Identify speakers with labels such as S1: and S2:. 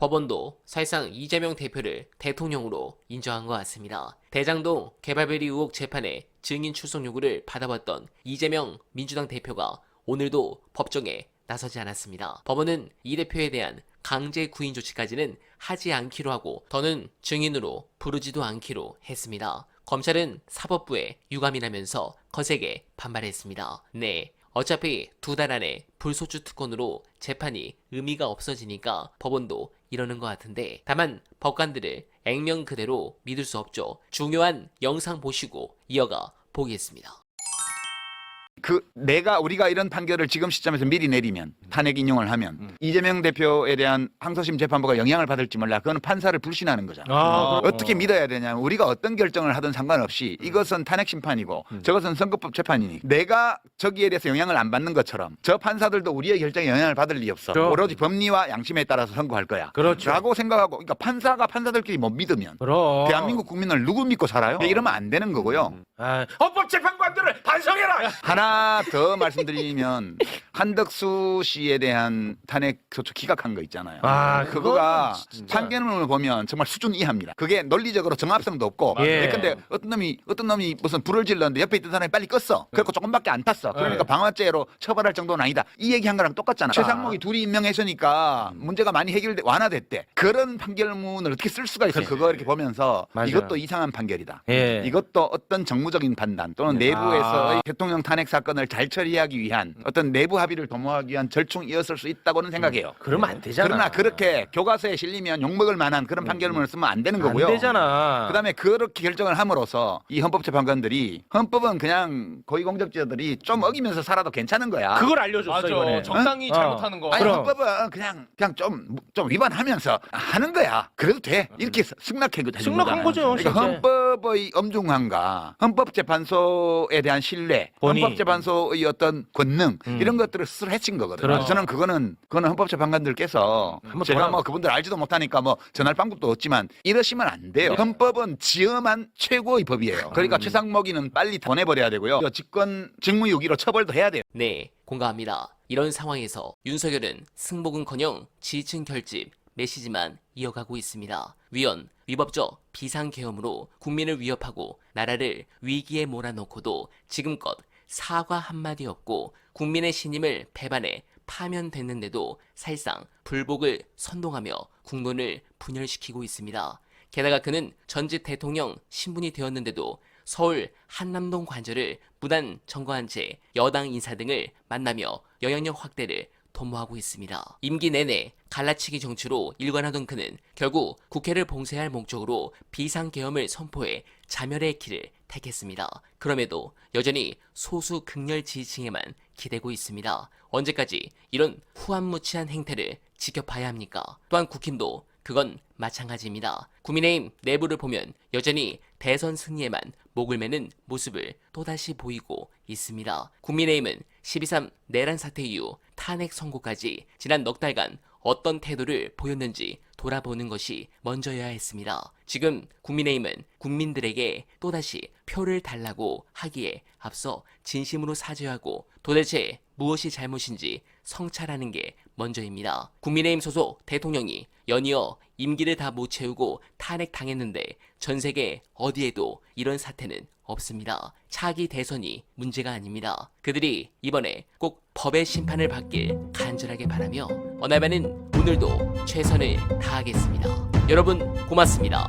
S1: 법원도 사실상 이재명 대표를 대통령으로 인정한 것 같습니다. 대장동 개발비리 의혹 재판에 증인 출석 요구를 받아왔던 이재명 민주당 대표가 오늘도 법정에 나서지 않았습니다. 법원은 이 대표에 대한 강제 구인 조치까지는 하지 않기로 하고 더는 증인으로 부르지도 않기로 했습니다. 검찰은 사법부에 유감이라면서 거세게 반발했습니다. 네, 어차피 2달 안에 불소추 특권으로 재판이 의미가 없어지니까 법원도 이러는 것 같은데, 다만 법관들을 액면 그대로 믿을 수 없죠. 중요한 영상 보시고 이어가 보겠습니다.
S2: 우리가 이런 판결을 지금 시점에서 미리 내리면, 탄핵 인용을 하면 이재명 대표에 대한 항소심 재판부가 영향을 받을지 몰라. 그건 판사를 불신하는 거잖아. 어떻게 믿어야 되냐면, 우리가 어떤 결정을 하든 상관없이 이것은 탄핵 심판이고 저것은 선거법 재판이니 내가 저기에 대해서 영향을 안 받는 것처럼 저 판사들도 우리의 결정에 영향을 받을 리 없어.
S3: 그렇죠.
S2: 오로지 법리와 양심에 따라서 선고할 거야.
S3: 그렇죠.
S2: 라고 생각하고, 그러니까 판사가 판사들끼리 못 믿으면
S3: 그럼.
S2: 대한민국 국민을 누구 믿고 살아요? 이러면 안 되는 거고요.
S3: 헌법재판관들을 반성해라.
S2: 하나 더 말씀드리면, 한덕수 씨에 대한 탄핵 소추 기각한 거 있잖아요. 그거가 판결문을 보면 정말 수준 이하입니다. 그게 논리적으로 정합성도 없고.
S3: 예.
S2: 근데 어떤 놈이 무슨 불을 질렀는데 옆에 있던 사람이 빨리 껐어. 그래서 조금밖에 안 탔어. 그러니까 방화죄로 처벌할 정도는 아니다. 이 얘기한 거랑 똑같잖아. 최상목이 둘이 임명했으니까 문제가 많이 완화됐대. 그런 판결문을 어떻게 쓸 수가 있어? 그거 이렇게 보면서
S3: 맞아요.
S2: 이것도 이상한 판결이다.
S3: 예.
S2: 이것도 어떤 정무적인 판단 또는 내부에서의 대통령 탄핵 사건을 잘 처리하기 위한 어떤 내부 합의를 도모하기 위한 절충이었을 수 있다고는 생각해요.
S3: 그러면 안 되잖아.
S2: 그러나 그렇게 교과서에 실리면 욕먹을 만한 그런 판결문을 쓰면 안 되는 거고요.
S3: 안 되잖아.
S2: 그다음에 그렇게 결정을 함으로써 이 헌법재판관들이, 헌법은 그냥 고위공직자들이 좀 어기면서 살아도 괜찮은 거야.
S3: 그걸 알려줬어 이번에.
S4: 적당히 잘못하는 거.
S2: 아니,
S3: 그럼.
S2: 헌법은 그냥 좀 위반하면서 하는 거야. 그래도 돼. 이렇게 승낙한 거죠.
S3: 승낙한 거죠,
S2: 그러니까
S3: 실제.
S2: 헌법의 엄중함과 헌법재판소에 대한 신뢰,
S3: 본의.
S2: 헌법재판소의 어떤 권능, 이런 것들을 스스로 해친 거거든요.
S3: 그렇죠.
S2: 저는 그거는 헌법재판관들께서, 제가 뭐 그분들 알지도 못하니까 뭐 전할 방법도 없지만 이러시면 안 돼요. 헌법은 지엄한 최고의 법이에요. 그러니까 최상목이는 빨리 보내버려야 되고요. 직무유기로 처벌도 해야 돼요.
S1: 네, 공감합니다. 이런 상황에서 윤석열은 승복은커녕 지층 결집 메시지만 이어가고 있습니다. 위헌, 위법적 비상계엄으로 국민을 위협하고 나라를 위기에 몰아넣고도 지금껏 사과 한마디 없고 국민의 신임을 배반해 파면됐는데도 사실상 불복을 선동하며 국론을 분열시키고 있습니다. 게다가 그는 전직 대통령 신분이 되었는데도 서울 한남동 관저를 무단 점거한 채 여당 인사 등을 만나며 영향력 확대를 도모하고 있습니다. 임기 내내 갈라치기 정치로 일관하던 그는 결국 국회를 봉쇄할 목적으로 비상계엄을 선포해 자멸의 길을 택했습니다. 그럼에도 여전히 소수 극렬 지지층에만 기대고 있습니다. 언제까지 이런 후한무치한 행태를 지켜봐야 합니까? 또한 국힘도 그건 마찬가지입니다. 국민의힘 내부를 보면 여전히 대선 승리에만 목을 매는 모습을 또다시 보이고 있습니다. 국민의힘은 12.3 내란 사태 이후 탄핵 선고까지 지난 넉 달간 어떤 태도를 보였는지 돌아보는 것이 먼저여야 했습니다. 지금 국민의힘은 국민들에게 또다시 표를 달라고 하기에 앞서 진심으로 사죄하고 도대체 무엇이 잘못인지 성찰하는 게 먼저입니다. 국민의힘 소속 대통령이 연이어 임기를 다 못 채우고 탄핵당했는데 전 세계 어디에도 이런 사태는 없습니다. 차기 대선이 문제가 아닙니다. 그들이 이번에 꼭 법의 심판을 받길 간절하게 바라며 어날바는 오늘도 최선을 다하겠습니다. 여러분 고맙습니다.